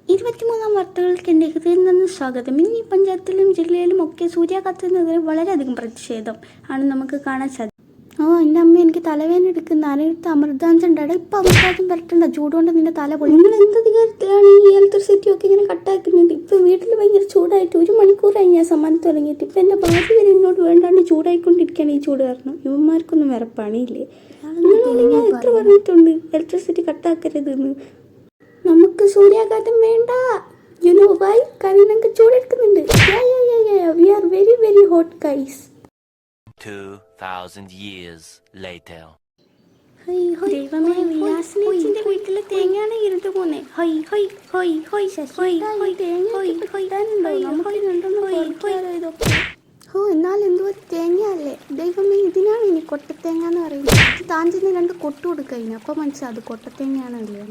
23 വാർത്തകൾക്ക് എൻ്റെ ഹൃദയം നിന്ന് സ്വാഗതം. ഇന്ന് ഈ പഞ്ചായത്തിലും ജില്ലയിലും ഒക്കെ സൂര്യാഘാതത്തിനെതിരെ വളരെയധികം പ്രതിഷേധം ആണ് നമുക്ക് കാണാൻ സാധിക്കും. എൻ്റെ അമ്മ എനിക്ക് തലവേദന എടുക്കുന്ന ആരെടുത്ത് അമൃതാഞ്ചണ്ടാണ്. ഇപ്പം അമൃതാഞ്ചം വരട്ടണ്ട, ചൂടുകൊണ്ട് നിന്റെ തല പൊളി. നിങ്ങൾ എന്ത് അധികാരത്തിലാണ് ഈ ഇലക്ട്രിസിറ്റി ഒക്കെ ഇങ്ങനെ കട്ടാക്കുന്നത്? ഇപ്പം വീട്ടിൽ ഭയങ്കര ചൂടായിട്ട് 1 മണിക്കൂറായി ഞാൻ സമ്മാനം തുടങ്ങിയിട്ട്. ഇപ്പം എൻ്റെ ഭാര്യ വരെ എന്നോട് വേണ്ടാണ്ട് ചൂടായിക്കൊണ്ടിരിക്കുകയാണ്. ഈ ചൂട് കാരണം ഇവന്മാർക്കൊന്നും വേറെ പണിയില്ലേ? ഞാൻ എത്ര പറഞ്ഞിട്ടുണ്ട് ഇലക്ട്രിസിറ്റി കട്ടാക്കരുതെന്ന്. നമുക്ക് സൂര്യാഘാതം വേണ്ട. You know why? കാരണം നമുക്ക് ചൂടെടുക്കുന്നുണ്ട്. We are very very hot guys. 2000 years later. ദൈവമേ, വിലാസിന്റെ വീട്ടിലെ തേങ്ങയാണ് ഇരുട്ട് പോന്നെ. എന്നാൽ എന്തോ ഒരു തേങ്ങയല്ലേ ദൈവമേ. ഇതിനാണ് ഇനി കൊട്ടത്തേങ്ങ എന്ന് പറയുന്നത്. താൻ ചെന്ന് 2 കൊട്ടു കൊടുക്കുക. അപ്പം മനസ്സിലാവും അത് കൊട്ടത്തേങ്ങയാണ് അല്ലേ.